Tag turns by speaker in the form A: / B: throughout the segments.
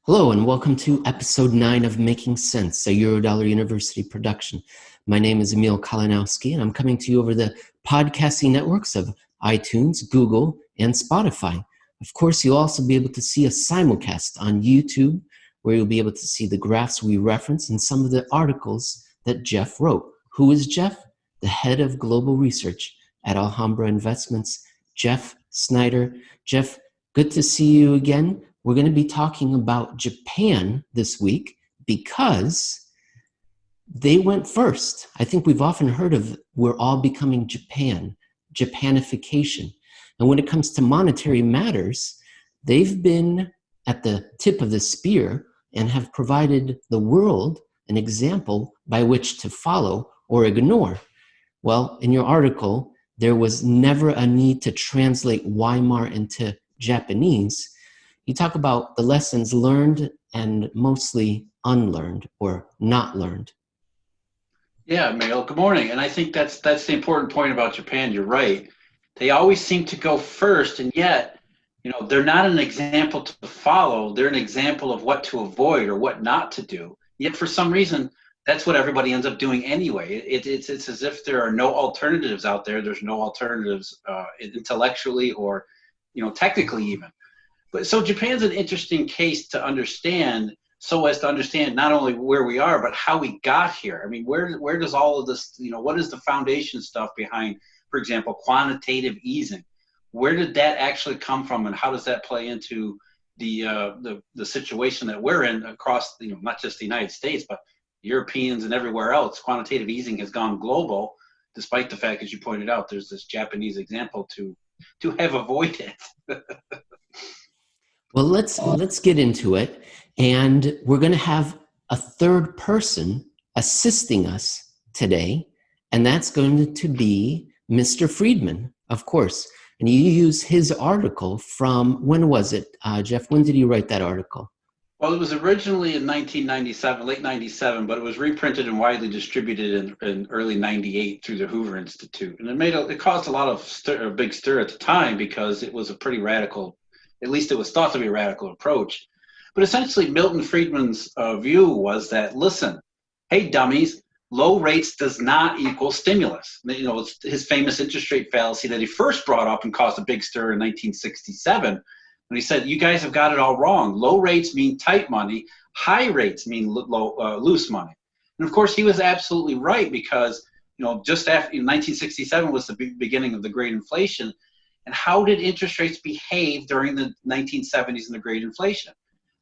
A: Hello and welcome to episode 9 of Making Sense, a Eurodollar University production. My name is Emil Kalinowski and I'm coming to you over the podcasting networks of iTunes, Google, and Spotify. Of course, you'll also be able to see a simulcast on YouTube where you'll be able to see the graphs we reference and some of the articles that Jeff wrote. Who is Jeff? The head of global research at Alhambra Investments, Jeff Snyder. Jeff, good to see you again. We're going to be talking about Japan this week because they went first. I think we've often heard of we're all becoming Japan, Japanification. And when it comes to monetary matters, they've been at the tip of the spear and have provided the world an example by which to follow or ignore. Well, in your article, there was never a need to translate Weimar into Japanese. You talk about the lessons learned and mostly unlearned or not learned.
B: Yeah, Emil, good morning. And I think that's the important point about Japan. You're right. They always seem to go first, and yet, they're not an example to follow. They're an example of what to avoid or what not to do. Yet for some reason, that's what everybody ends up doing anyway. It's as if there are no alternatives out there. There's no alternatives intellectually or, technically even. But so Japan's an interesting case to understand, so as to understand not only where we are, but how we got here. I mean, where does all of this, what is the foundation stuff behind, for example, quantitative easing? Where did that actually come from, and how does that play into the situation that we're in across, not just the United States, but Europeans and everywhere else? Quantitative easing has gone global, despite the fact, as you pointed out, there's this Japanese example to have avoided.
A: Well, let's get into it, and we're going to have a third person assisting us today, and that's going to be Mr. Friedman, of course. And you use his article from, when was it, Jeff? When did you write that article?
B: Well, it was originally in 1997, late 97, but it was reprinted and widely distributed in early 98 through the Hoover Institute. And it caused a lot of big stir at the time because it was a pretty radical, at least it was thought to be a radical approach. But essentially, Milton Friedman's view was that, listen, hey, dummies, low rates does not equal stimulus. It's his famous interest rate fallacy that he first brought up and caused a big stir in 1967. When he said, you guys have got it all wrong. Low rates mean tight money. High rates mean loose money. And of course, he was absolutely right because, just after 1967 was the beginning of the Great Inflation. And how did interest rates behave during the 1970s and the Great Inflation?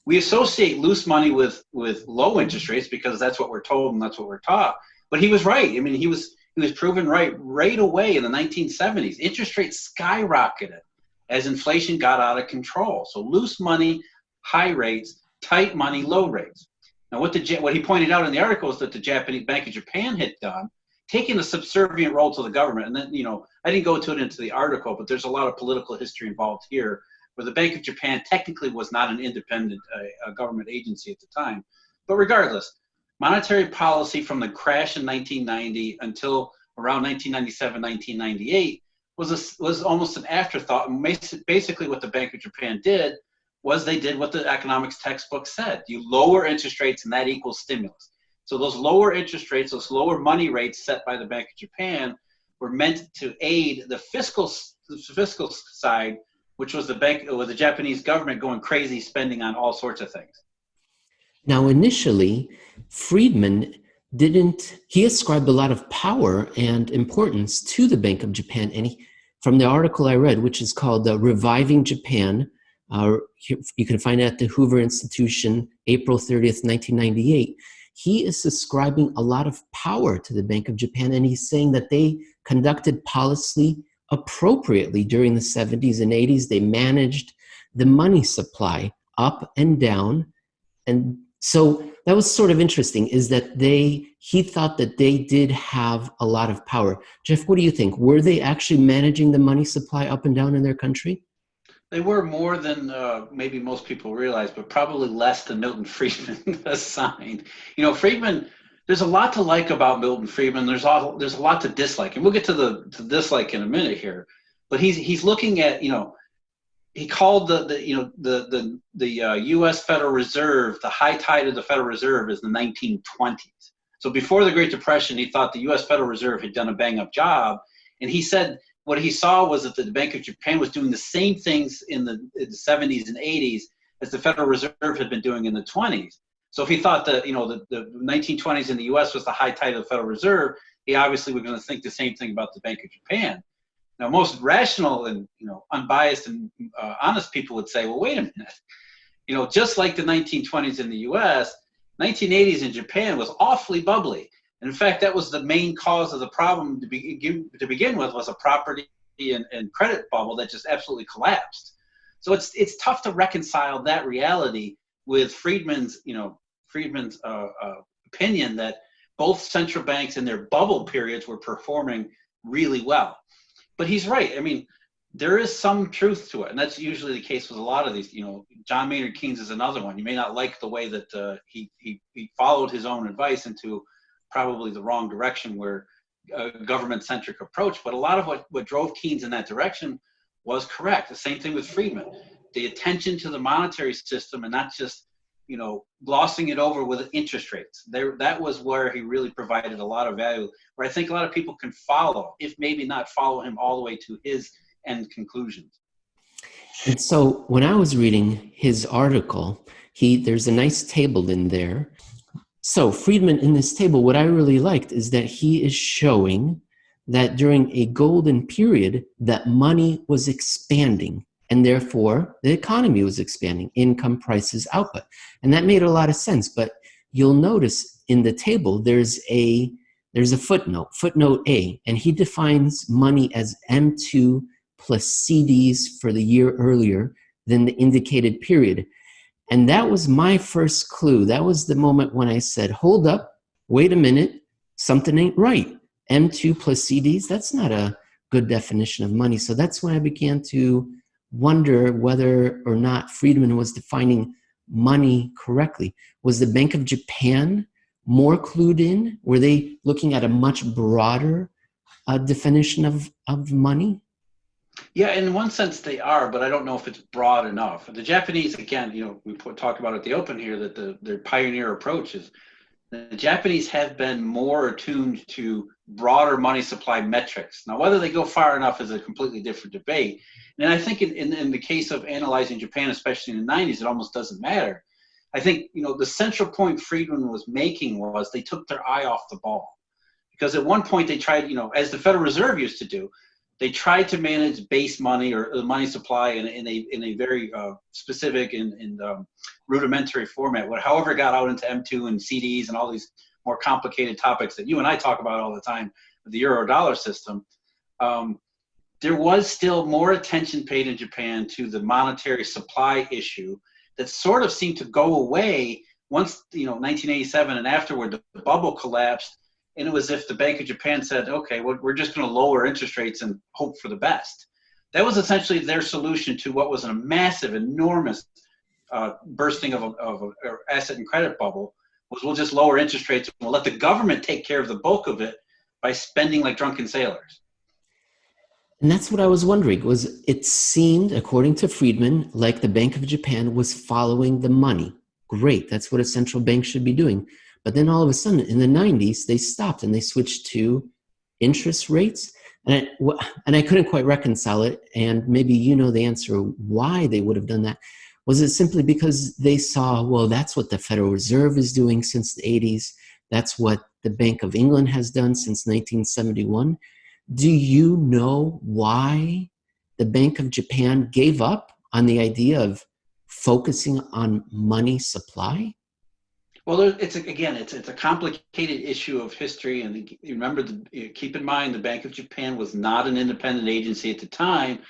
B: We associate loose money with low interest rates because that's what we're told and that's what we're taught. But he was right. I mean, he was proven right away in the 1970s. Interest rates skyrocketed as inflation got out of control. So loose money, high rates; tight money, low rates. Now, what he pointed out in the article is that the Japanese Bank of Japan had done, taking a subservient role to the government. And then, I didn't go into the article, but there's a lot of political history involved here, where the Bank of Japan technically was not an independent government agency at the time. But regardless, monetary policy from the crash in 1990 until around 1997, 1998 was almost an afterthought. And basically what the Bank of Japan did was they did what the economics textbook said. You lower interest rates and that equals stimulus. So those lower interest rates, those lower money rates set by the Bank of Japan were meant to aid the fiscal side, which was the Japanese government going crazy, spending on all sorts of things.
A: Now, initially, Friedman he ascribed a lot of power and importance to the Bank of Japan. And from the article I read, which is called Reviving Japan, you can find it at the Hoover Institution, April 30th, 1998. He is ascribing a lot of power to the Bank of Japan, and he's saying that they conducted policy appropriately during the 70s and 80s. They managed the money supply up and down. And so that was sort of interesting, is that he thought that they did have a lot of power. Jeff, what do you think? Were they actually managing the money supply up and down in their country?
B: They were more than maybe most people realize, but probably less than Milton Friedman assigned. Friedman, there's a lot to like about Milton Friedman. There's a lot to dislike, and we'll get to the dislike in a minute here. But he's looking at, he called the U.S. Federal Reserve, the high tide of the Federal Reserve, is the 1920s. So before the Great Depression, he thought the U.S. Federal Reserve had done a bang-up job, and he said what he saw was that the Bank of Japan was doing the same things in the 70s and 80s as the Federal Reserve had been doing in the 20s. So if he thought that the 1920s in the U.S. was the high tide of the Federal Reserve, he obviously was going to think the same thing about the Bank of Japan. Now, most rational and unbiased and honest people would say, well, wait a minute. Just like the 1920s in the U.S., 1980s in Japan was awfully bubbly. And in fact, that was the main cause of the problem to begin with, was a property and credit bubble that just absolutely collapsed. So it's tough to reconcile that reality with Friedman's opinion that both central banks in their bubble periods were performing really well. But he's right. I mean, there is some truth to it, and that's usually the case with a lot of these. John Maynard Keynes is another one. You may not like the way that he followed his own advice into probably the wrong direction, where a government-centric approach, but a lot of what drove Keynes in that direction was correct. The same thing with Friedman. The attention to the monetary system and not just glossing it over with interest rates. That was where he really provided a lot of value, where I think a lot of people can follow, if maybe not follow him all the way to his end conclusions.
A: And so when I was reading his article, there's a nice table in there. So Friedman, in this table, what I really liked is that he is showing that during a golden period, that money was expanding, and therefore the economy was expanding, income, prices, output. And that made a lot of sense. But you'll notice in the table, there's a footnote A, and he defines money as M2 plus CDs for the year earlier than the indicated period. And that was my first clue. That was the moment when I said, hold up, wait a minute, something ain't right. M2 plus CDs, that's not a good definition of money. So that's when I began to wonder whether or not Friedman was defining money correctly. Was the Bank of Japan more clued in? Were they looking at a much broader definition of money?
B: Yeah, in one sense they are, but I don't know if it's broad enough. The Japanese, again, we talked about at the open here that their pioneer approach is the Japanese have been more attuned to broader money supply metrics. Now, whether they go far enough is a completely different debate. And I think in the case of analyzing Japan, especially in the 90s, it almost doesn't matter. I think, the central point Friedman was making was they took their eye off the ball. Because at one point they tried, as the Federal Reserve used to do, they tried to manage base money or the money supply in a very specific and rudimentary format. However, it got out into M2 and CDs and all these more complicated topics that you and I talk about all the time with the euro-dollar system, there was still more attention paid in Japan to the monetary supply issue that sort of seemed to go away once 1987 and afterward the bubble collapsed. And it was as if the Bank of Japan said, okay, well, we're just going to lower interest rates and hope for the best. That was essentially their solution to what was a massive, enormous bursting of an asset and credit bubble, was we'll just lower interest rates and we'll let the government take care of the bulk of it by spending like drunken sailors.
A: And that's what I was wondering, it seemed, according to Friedman, like the Bank of Japan was following the money. Great, that's what a central bank should be doing. But then all of a sudden, in the 90s, they stopped and they switched to interest rates. And I couldn't quite reconcile it. And maybe you know the answer why they would have done that. Was it simply because they saw, well, that's what the Federal Reserve is doing since the 80s. That's what the Bank of England has done since 1971. Do you know why the Bank of Japan gave up on the idea of focusing on money supply?
B: Well, it's a complicated issue of history, and remember, keep in mind, the Bank of Japan was not an independent agency at the time.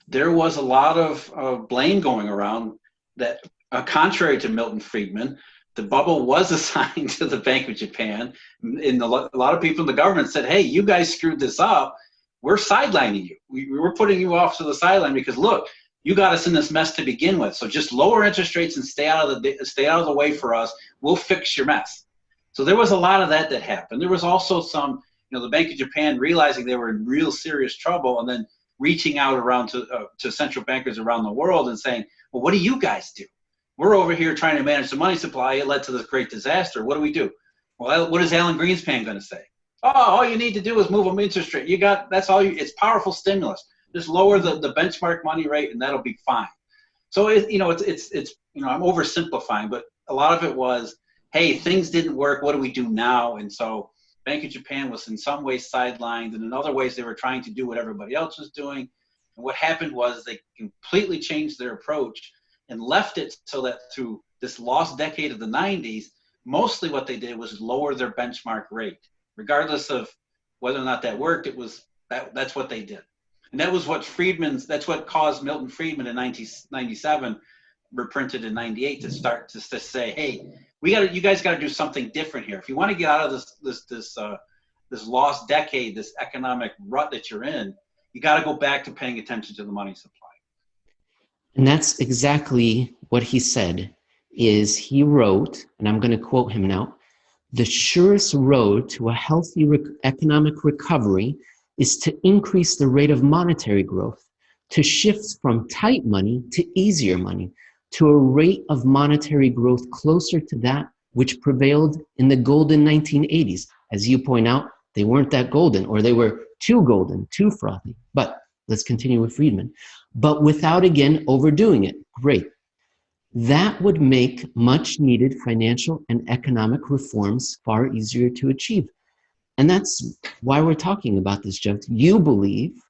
B: There was a lot of blame going around that, contrary to Milton Friedman, the bubble was assigned to the Bank of Japan, and a lot of people in the government said, "Hey, you guys screwed this up. We're sidelining you. We're putting you off to the sideline because look, you got us in this mess to begin with. So just lower interest rates and stay out of the way for us. We'll fix your mess." So there was a lot of that happened. There was also some, the Bank of Japan realizing they were in real serious trouble and then reaching out around to central bankers around the world and saying, well, what do you guys do? We're over here trying to manage the money supply. It led to this great disaster. What do we do? Well, what is Alan Greenspan going to say? Oh, all you need to do is move them interest rate. That's all it's powerful stimulus. Just lower the benchmark money rate and that'll be fine. So I'm oversimplifying, but a lot of it was, hey, things didn't work. What do we do now? And so Bank of Japan was in some ways sidelined, and in other ways they were trying to do what everybody else was doing. And what happened was they completely changed their approach and left it so that through this lost decade of the 90s, mostly what they did was lower their benchmark rate. Regardless of whether or not that worked, that's what they did. And that was that's what caused Milton Friedman in 1997, reprinted in 98, to start to say, hey, you guys got to do something different here. If you want to get out of this lost decade, this economic rut that you're in, you got to go back to paying attention to the money supply.
A: And that's exactly what he said. Is he wrote, and I'm going to quote him now, "The surest road to a healthy economic recovery is to increase the rate of monetary growth, to shift from tight money to easier money, to a rate of monetary growth closer to that which prevailed in the golden 1980s. As you point out, they weren't that golden, or they were too golden, too frothy. But let's continue with Friedman. But without, again, overdoing it. Great. That would make much needed financial and economic reforms far easier to achieve." And that's why we're talking about this, Jeff. You believe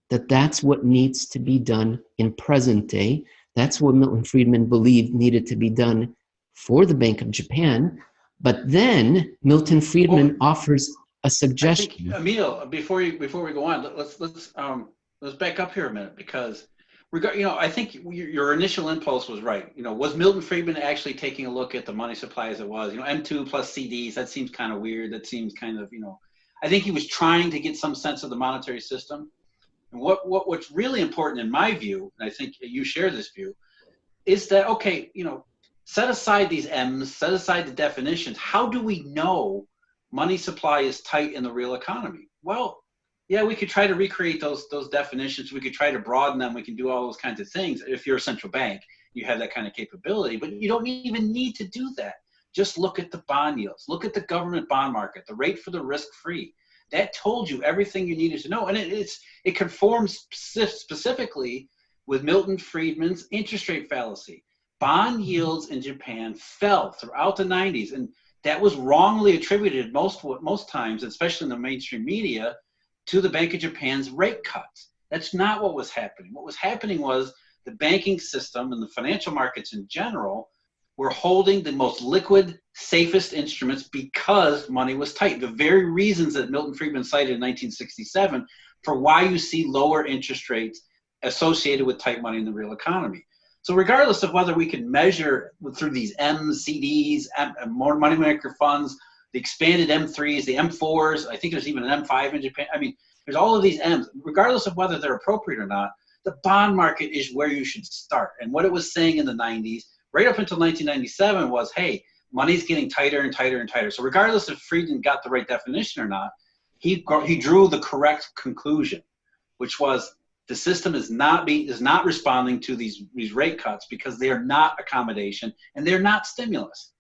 A: that that's what needs to be done in present day. That's what Milton Friedman believed needed to be done for the Bank of Japan. But then Milton Friedman offers a suggestion.
B: I think, Emil, before we go on, let's back up here a minute, because I think your initial impulse was right. Was Milton Friedman actually taking a look at the money supply as it was? M2 plus CDs, that seems kind of weird. That seems kind of, I think he was trying to get some sense of the monetary system. And what's really important in my view, and I think you share this view, is that, okay, set aside these M's, set aside the definitions. How do we know money supply is tight in the real economy? Well, yeah, we could try to recreate those definitions. We could try to broaden them. We can do all those kinds of things. If you're a central bank, you have that kind of capability, but you don't even need to do that. Just look at the bond yields. Look at the government bond market, the rate for the risk-free. That told you everything you needed to know. And it conforms specifically with Milton Friedman's interest rate fallacy. Bond yields in Japan fell throughout the 90s, and that was wrongly attributed most times, especially in the mainstream media, to the Bank of Japan's rate cuts. That's not what was happening. What was happening was the banking system and the financial markets in general were holding the most liquid, safest instruments because money was tight. The very reasons that Milton Friedman cited in 1967 for why you see lower interest rates associated with tight money in the real economy. So regardless of whether we can measure through these M's, CDs, more money maker funds, the expanded M3s, the M4s, I think there's even an M5 in Japan. I mean, there's all of these M's. Regardless of whether they're appropriate or not, the bond market is where you should start. And what it was saying in the 90s, right up until 1997, was, hey, money's getting tighter and tighter and tighter. So regardless if Friedman got the right definition or not, he drew the correct conclusion, which was the system is not responding to these rate cuts because they are not accommodation and they're not stimulus.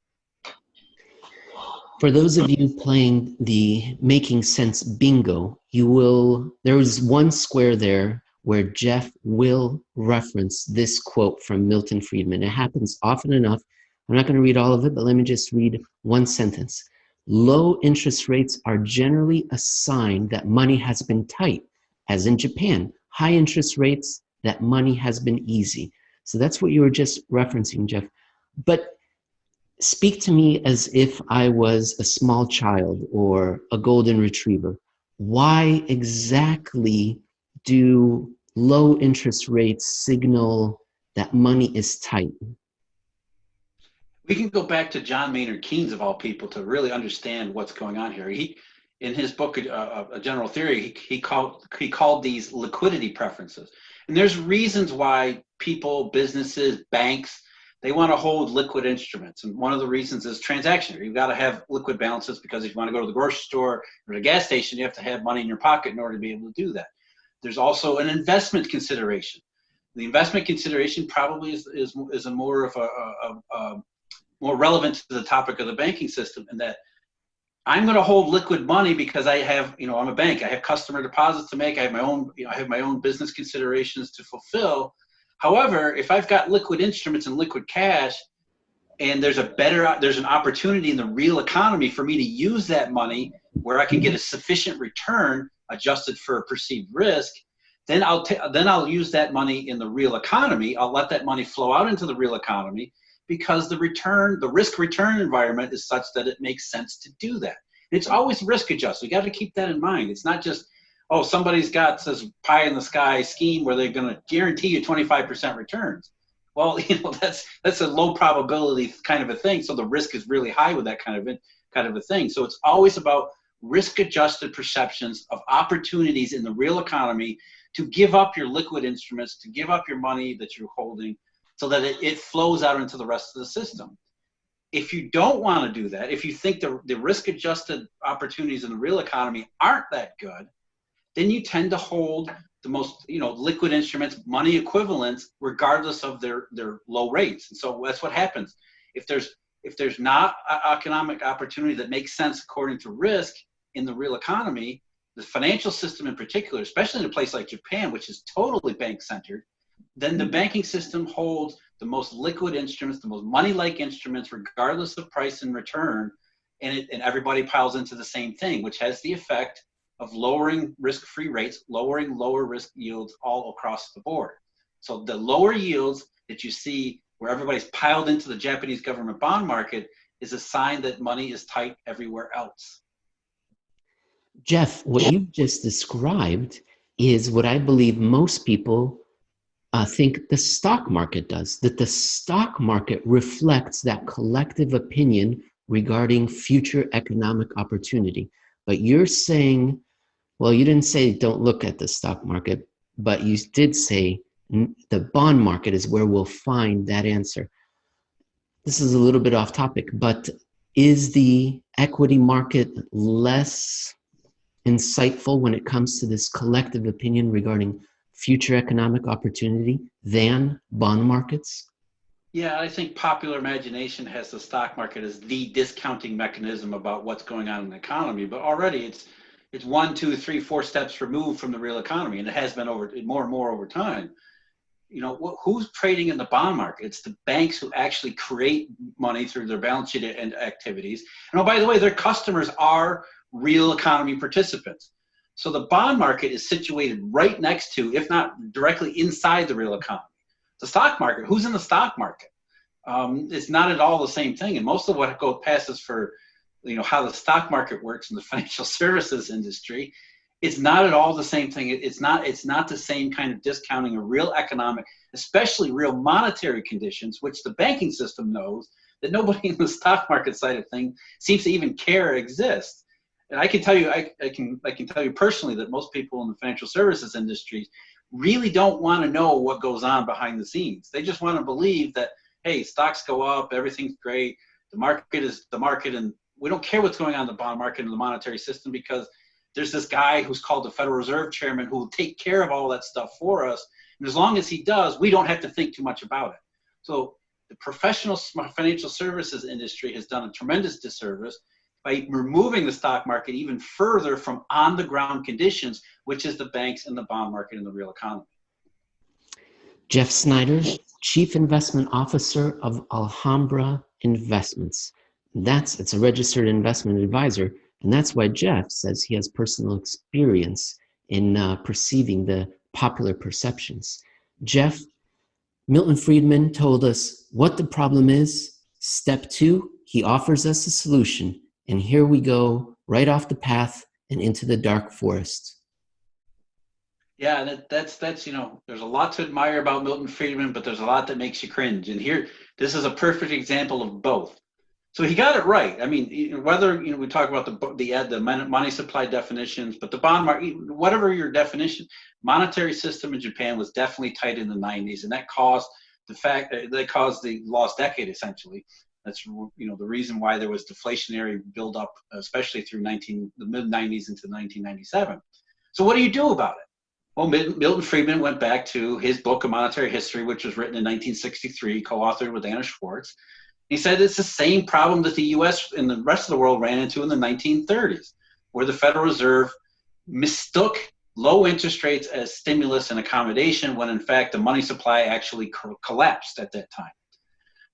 A: For those of you playing the making sense bingo, there is one square there where Jeff will reference this quote from Milton Friedman. It happens often enough. I'm not going to read all of it, but let me just read one sentence. Low interest rates are generally a sign that money has been tight, as in Japan. High interest rates, that money has been easy. So that's what you were just referencing, Jeff. But speak to me as if I was a small child or a golden retriever. Why exactly do low interest rates signal that money is tight?
B: We can go back to John Maynard Keynes, of all people, to really understand what's going on here. In his book, A General Theory, he called these liquidity preferences. And there's reasons why people, businesses, banks, they want to hold liquid instruments. And one of the reasons is transaction. You've got to have liquid balances because if you want to go to the grocery store or the gas station, you have to have money in your pocket in order to be able to do that. There's also an investment consideration. The investment consideration probably is a more of a more relevant to the topic of the banking system, in that I'm going to hold liquid money because I have, I'm a bank. I have customer deposits to make. I have my own, I have my own business considerations to fulfill. However, if I've got liquid instruments and liquid cash, and there's an opportunity in the real economy for me to use that money where I can get a sufficient return adjusted for a perceived risk, then I'll use that money in the real economy. I'll let that money flow out into the real economy, because the risk return environment is such that it makes sense to do that. It's always risk adjusted. You got to keep that in mind. It's not just, oh, somebody's got this pie in the sky scheme where they're going to guarantee you 25% returns. Well, that's a low probability kind of a thing. So the risk is really high with that kind of a thing. So it's always about risk adjusted perceptions of opportunities in the real economy to give up your liquid instruments, to give up your money that you're holding, so that it flows out into the rest of the system. If you don't want to do that, if you think the risk-adjusted opportunities in the real economy aren't that good, then you tend to hold the most liquid instruments, money equivalents, regardless of their low rates. And so that's what happens. If there's not an economic opportunity that makes sense according to risk in the real economy, the financial system in particular, especially in a place like Japan, which is totally bank-centered, then the banking system holds the most liquid instruments, the most money-like instruments, regardless of price and return, and everybody piles into the same thing, which has the effect of lowering risk-free rates, lowering lower risk yields all across the board. So the lower yields that you see where everybody's piled into the Japanese government bond market is a sign that money is tight everywhere else.
A: Jeff, what you just described is what I believe most people think the stock market does, that the stock market reflects that collective opinion regarding future economic opportunity. But you're saying, well, you didn't say don't look at the stock market, but you did say the bond market is where we'll find that answer. This is a little bit off topic, but is the equity market less insightful when it comes to this collective opinion regarding future economic opportunity than bond markets?
B: Yeah, I think popular imagination has the stock market as the discounting mechanism about what's going on in the economy, but already it's 1, 2, 3, 4 steps removed from the real economy, and it has been more and more over time. Who's trading in the bond market? It's the banks who actually create money through their balance sheet and activities. And oh, by the way, their customers are real economy participants. So the bond market is situated right next to, if not directly inside the real economy. The stock market, who's in the stock market? It's not at all the same thing. And most of what passes for, how the stock market works in the financial services industry, it's not at all the same thing. It's not the same kind of discounting of real economic, especially real monetary conditions, which the banking system knows that nobody in the stock market side of things seems to even care exist. And I can tell you, I can tell you personally that most people in the financial services industry really don't want to know what goes on behind the scenes. They just want to believe that, hey, stocks go up, everything's great, the market is the market, and we don't care what's going on in the bond market and the monetary system, because there's this guy who's called the Federal Reserve Chairman who will take care of all that stuff for us. And as long as he does, we don't have to think too much about it. So the professional financial services industry has done a tremendous disservice by removing the stock market even further from on-the-ground conditions, which is the banks and the bond market and the real economy.
A: Jeff Snyder, Chief Investment Officer of Alhambra Investments. It's a registered investment advisor, and that's why Jeff says he has personal experience in perceiving the popular perceptions. Jeff, Milton Friedman told us what the problem is. Step 2, he offers us a solution. And here we go, right off the path and into the dark forest.
B: Yeah, that's there's a lot to admire about Milton Friedman, but there's a lot that makes you cringe. And here, this is a perfect example of both. So he got it right. I mean, whether we talk about the money supply definitions, but the bond market, whatever your definition, monetary system in Japan was definitely tight in the 90s, and that caused the lost decade essentially. That's the reason why there was deflationary buildup, especially through the mid 90s into 1997. So what do you do about it? Well, Milton Friedman went back to his book of monetary history, which was written in 1963, co-authored with Anna Schwartz. He said it's the same problem that the U.S. and the rest of the world ran into in the 1930s, where the Federal Reserve mistook low interest rates as stimulus and accommodation when in fact the money supply actually collapsed at that time.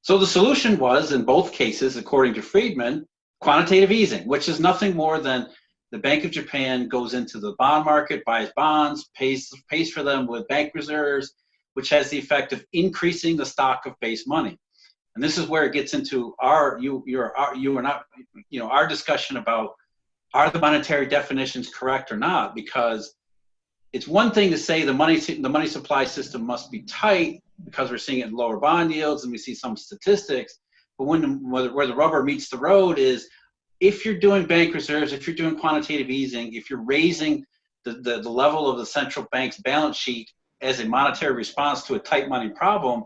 B: So the solution was, in both cases, according to Friedman, quantitative easing, which is nothing more than the Bank of Japan goes into the bond market, buys bonds, pays for them with bank reserves, which has the effect of increasing the stock of base money. And this is where it gets into our discussion about, are the monetary definitions correct or not? Because it's one thing to say the money supply system must be tight because we're seeing it in lower bond yields and we see some statistics. But where the rubber meets the road is, if you're doing bank reserves, if you're doing quantitative easing, if you're raising the level of the central bank's balance sheet as a monetary response to a tight money problem,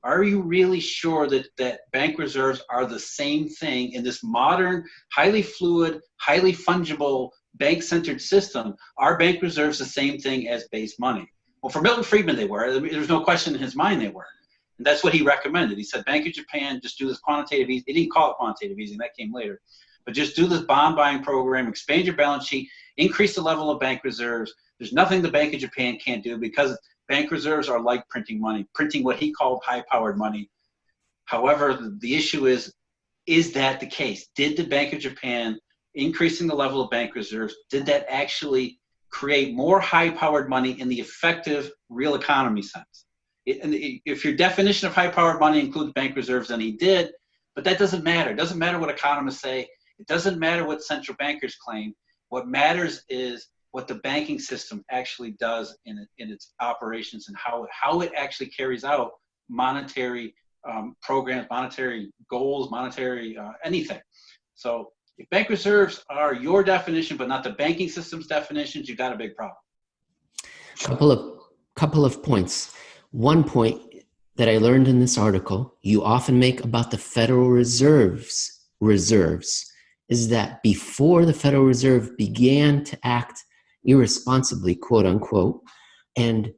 B: are you really sure that bank reserves are the same thing in this modern, highly fluid, highly fungible, bank-centered system? Are bank reserves the same thing as base money? Well, for Milton Friedman, they were. There's no question in his mind they were. And that's what he recommended. He said, Bank of Japan, just do this quantitative easing. He didn't call it quantitative easing. That came later. But just do this bond buying program, expand your balance sheet, increase the level of bank reserves. There's nothing the Bank of Japan can't do, because bank reserves are like printing money, printing what he called high-powered money. However, the issue is that the case? Did the Bank of Japan, increasing the level of bank reserves, did that actually create more high-powered money in the effective real economy sense? If your definition of high-powered money includes bank reserves, then he did, but that doesn't matter. It doesn't matter what economists say. It doesn't matter what central bankers claim. What matters is what the banking system actually does in its operations, and how it actually carries out monetary programs, monetary goals, monetary anything. So if bank reserves are your definition but not the banking system's definitions, you've got a big problem.
A: Couple of points. One point that I learned in this article you often make about the Federal Reserve's reserves is that before the Federal Reserve began to act irresponsibly, quote unquote, and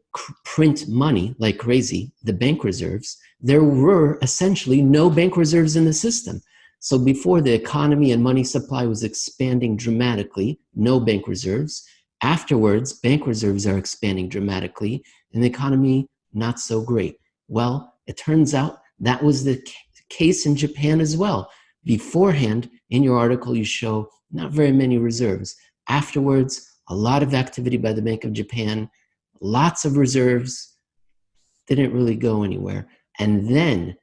A: print money like crazy, the bank reserves, there were essentially no bank reserves in the system. So before the economy and money supply was expanding dramatically, no bank reserves. Afterwards, bank reserves are expanding dramatically and the economy not so great. Well, it turns out that was the case in Japan as well. Beforehand, in your article, you show not very many reserves. Afterwards, a lot of activity by the Bank of Japan, lots of reserves, didn't really go anywhere. And then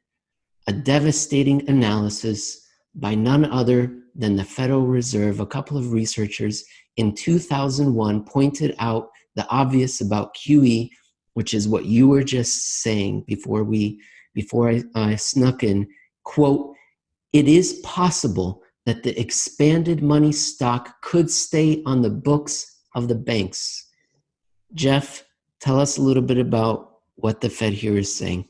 A: a devastating analysis by none other than the Federal Reserve. A couple of researchers in 2001 pointed out the obvious about QE, which is what you were just saying before I snuck in. Quote, it is possible that the expanded money stock could stay on the books of the banks. Jeff, tell us a little bit about what the Fed here is saying.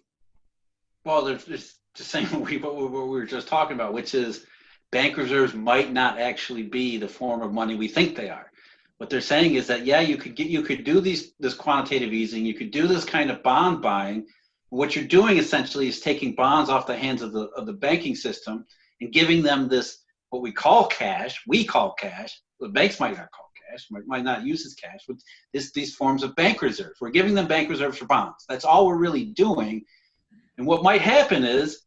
B: Well, they're just saying what we were just talking about, which is bank reserves might not actually be the form of money we think they are. What they're saying is that, yeah, you could do this quantitative easing, you could do this kind of bond buying. What you're doing essentially is taking bonds off the hands of the banking system and giving them this, what we call cash, the banks might not call cash, might not use as cash, but these forms of bank reserves. We're giving them bank reserves for bonds. That's all we're really doing. And what might happen is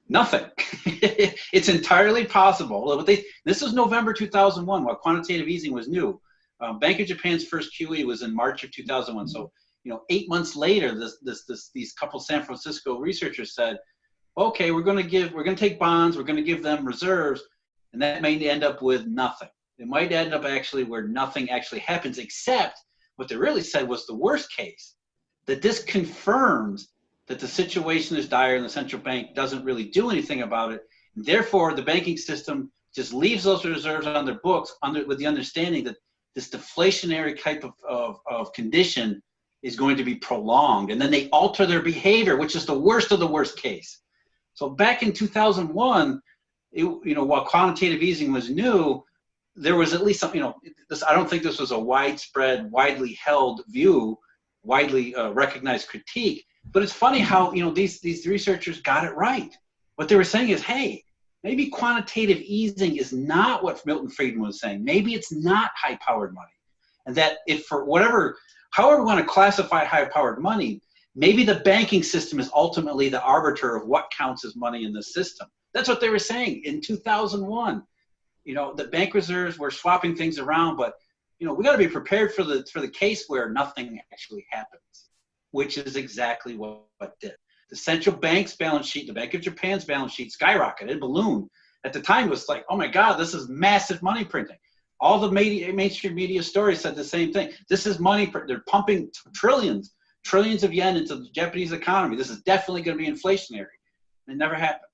B: nothing. It's entirely possible. This was November 2001, while quantitative easing was new. Bank of Japan's first QE was in March of 2001. So, 8 months later, these couple San Francisco researchers said, okay, we're going to take bonds, we're going to give them reserves, and that may end up with nothing. It might end up actually where nothing actually happens, except what they really said was the worst case, that this confirms that the situation is dire and the central bank doesn't really do anything about it. And therefore, the banking system just leaves those reserves on their books with the understanding that this deflationary type of condition is going to be prolonged. And then they alter their behavior, which is the worst of the worst case. So back in 2001, while quantitative easing was new, there was at least some, I don't think this was a widely held view widely recognized critique. But it's funny how, these researchers got it right. What they were saying is, hey, maybe quantitative easing is not what Milton Friedman was saying. Maybe it's not high-powered money. And that if for however we want to classify high-powered money, maybe the banking system is ultimately the arbiter of what counts as money in the system. That's what they were saying in 2001. The bank reserves were swapping things around, but we got to be prepared for the case where nothing actually happens, which is exactly what did. The central bank's balance sheet, the Bank of Japan's balance sheet skyrocketed, ballooned. At the time, it was like, oh my God, this is massive money printing. All the mainstream media stories said the same thing. This is money, they're pumping trillions of yen into the Japanese economy. This is definitely going to be inflationary. It never happened.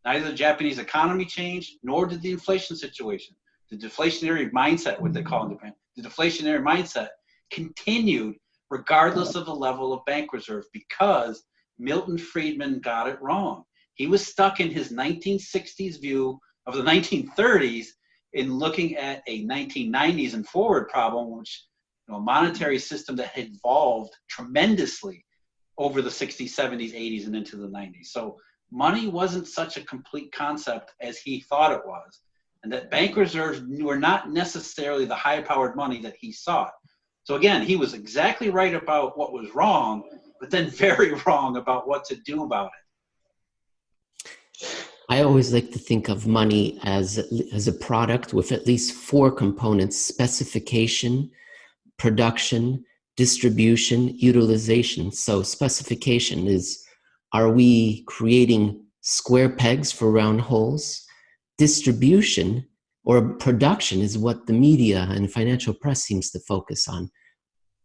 B: Neither the Japanese economy changed, nor did the inflation situation. The deflationary mindset, what they call in Japan, the deflationary mindset continued regardless of the level of bank reserve because Milton Friedman got it wrong. He was stuck in his 1960s view of the 1930s in looking at a 1990s and forward problem, which a monetary system that had evolved tremendously over the 60s, 70s, 80s, and into the 90s. So money wasn't such a complete concept as he thought it was, and that bank reserves were not necessarily the high-powered money that he sought. So again, he was exactly right about what was wrong, but then very wrong about what to do about it.
A: I always like to think of money as a product with at least 4 components: specification, production, distribution, utilization. So specification is, are we creating square pegs for round holes? Distribution or production is what the media and financial press seems to focus on.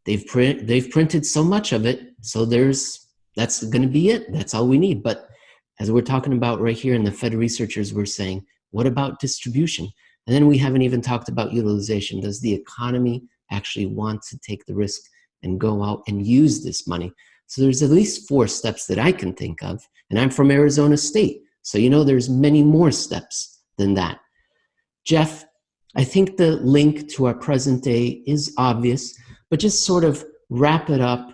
A: They've printed so much of it, so that's going to be it. That's all we need. But as we're talking about right here, and the Fed researchers were saying, what about distribution? And then we haven't even talked about utilization. Does the economy actually want to take the risk and go out and use this money? So there's at least 4 steps that I can think of. And I'm from Arizona State, so there's many more steps than that. Jeff, I think the link to our present day is obvious, but just sort of wrap it up.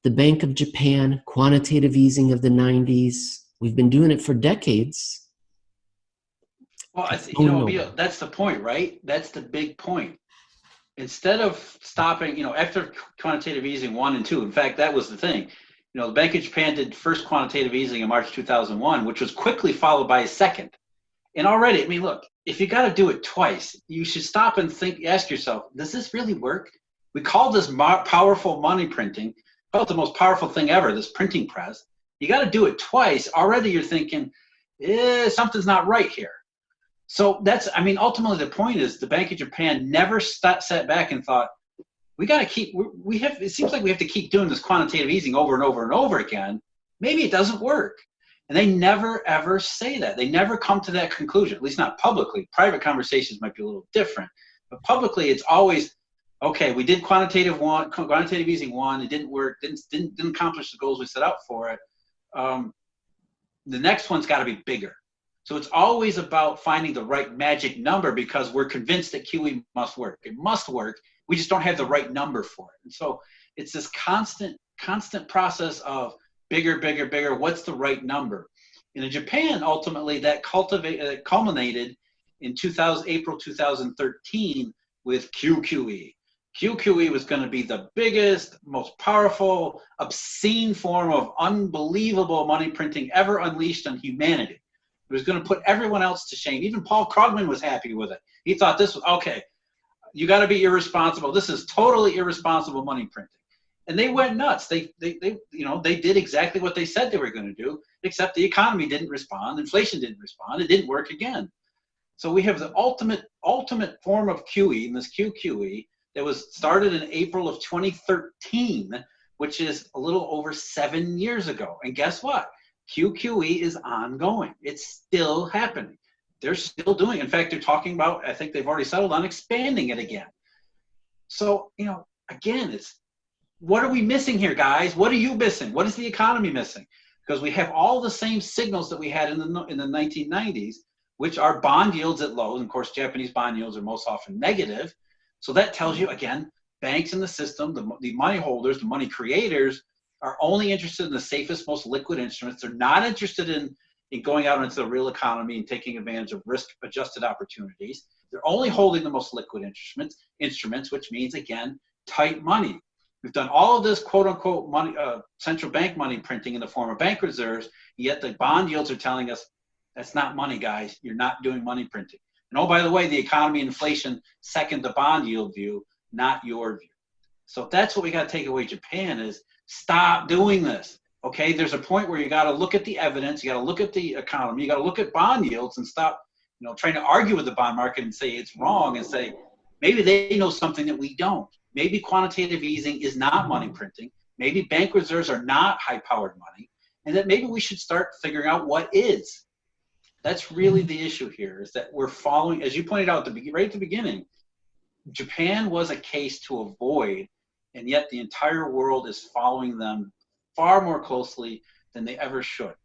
A: The Bank of Japan, quantitative easing of the 90s. We've been doing it for decades.
B: Well, Emil, that's the point, right? That's the big point. Instead of stopping, after quantitative easing 1 and 2, in fact, that was the thing. The Bank of Japan did first quantitative easing in March 2001, which was quickly followed by a second. And already, look, if you got to do it twice, you should stop and ask yourself, does this really work? We call this powerful money printing, call it the most powerful thing ever, this printing press. You got to do it twice. Already you're thinking, something's not right here. So that's, ultimately the point is the Bank of Japan never sat back and thought, we got to keep, it seems like we have to keep doing this quantitative easing over and over and over again. Maybe it doesn't work. And they never, ever say that. They never come to that conclusion, at least not publicly. Private conversations might be a little different. But publicly, it's always, okay, we did quantitative easing 1, it didn't work, didn't accomplish the goals we set out for it. The next one's got to be bigger. So it's always about finding the right magic number because we're convinced that QE must work. It must work. We just don't have the right number for it. And so it's this constant process of bigger, bigger, bigger. What's the right number? And in Japan, ultimately, that culminated in April 2013 with QQE. QQE was going to be the biggest, most powerful, obscene form of unbelievable money printing ever unleashed on humanity. It was going to put everyone else to shame. Even Paul Krugman was happy with it. He thought this was, okay, you got to be irresponsible. This is totally irresponsible money printing. And they went nuts. They did exactly what they said they were going to do, except the economy didn't respond, inflation didn't respond, it didn't work again. So we have the ultimate form of QE, and this QQE, that was started in April of 2013, which is a little over 7 years ago. And guess what? QQE is ongoing. It's still happening. They're still doing it. In fact, they're talking about, I think they've already settled on expanding it again. So, again, it's, what are we missing here, guys? What are you missing? What is the economy missing? Because we have all the same signals that we had in the 1990s, which are bond yields at lows. And of course, Japanese bond yields are most often negative. So that tells you, again, banks in the system, the money holders, the money creators, are only interested in the safest, most liquid instruments. They're not interested in going out into the real economy and taking advantage of risk-adjusted opportunities. They're only holding the most liquid instruments, which means, again, tight money. We've done all of this quote-unquote money, central bank money printing in the form of bank reserves, yet the bond yields are telling us that's not money, guys. You're not doing money printing. And oh, by the way, the economy and inflation second the bond yield view, not your view. So that's what we got to take away Japan is stop doing this. Okay, there's a point where you got to look at the evidence, you got to look at the economy, you got to look at bond yields and stop, trying to argue with the bond market and say it's wrong and say maybe they know something that we don't. Maybe quantitative easing is not money printing. Maybe bank reserves are not high-powered money, and that maybe we should start figuring out what is. That's really the issue here, is that we're following, as you pointed out right at the beginning, Japan was a case to avoid, and yet the entire world is following them far more closely than they ever should.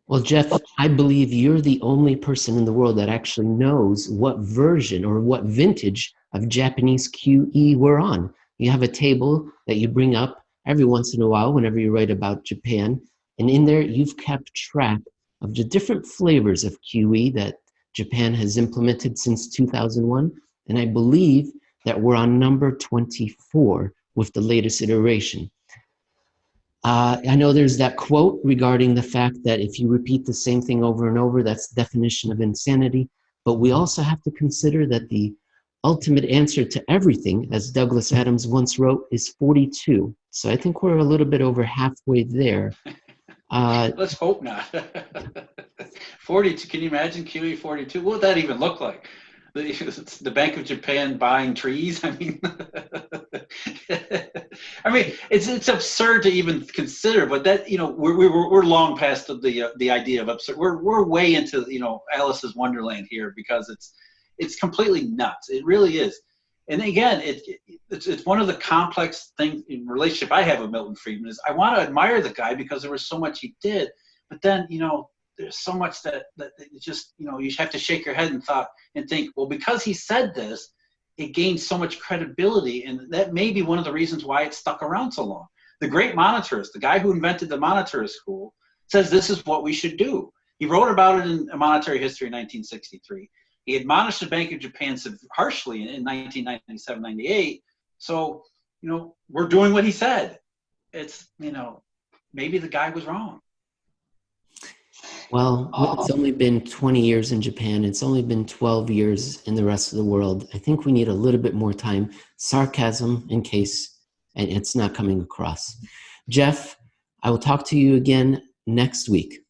A: Well, Jeff, I believe you're the only person in the world that actually knows what version or what vintage of Japanese QE we're on. You have a table that you bring up every once in a while whenever you write about Japan, and in there you've kept track of the different flavors of QE that Japan has implemented since 2001, and I believe that we're on number 24 with the latest iteration. I know there's that quote regarding the fact that if you repeat the same thing over and over, that's the definition of insanity. But we also have to consider that the ultimate answer to everything, as Douglas Adams once wrote, is 42. So I think we're a little bit over halfway there.
B: Let's hope not. 42, can you imagine QE 42? What would that even look like? The Bank of Japan buying trees? I mean, it's absurd to even consider. But that we're long past the idea of absurd. We're way into Alice's Wonderland here, because it's completely nuts. It really is. And again, it's one of the complex things in relationship I have with Milton Friedman is I want to admire the guy because there was so much he did, but then there's so much that it just you have to shake your head and think, well, because he said this, it gained so much credibility, and that may be one of the reasons why it stuck around so long. The great monetarist, the guy who invented the monetarist school, says this is what we should do. He wrote about it in Monetary History in 1963. He admonished the Bank of Japan harshly in 1997-98. So, we're doing what he said. It's, maybe the guy was wrong.
A: Well, it's only been 20 years in Japan. It's only been 12 years in the rest of the world. I think we need a little bit more time. Sarcasm in case it's not coming across. Jeff, I will talk to you again next week.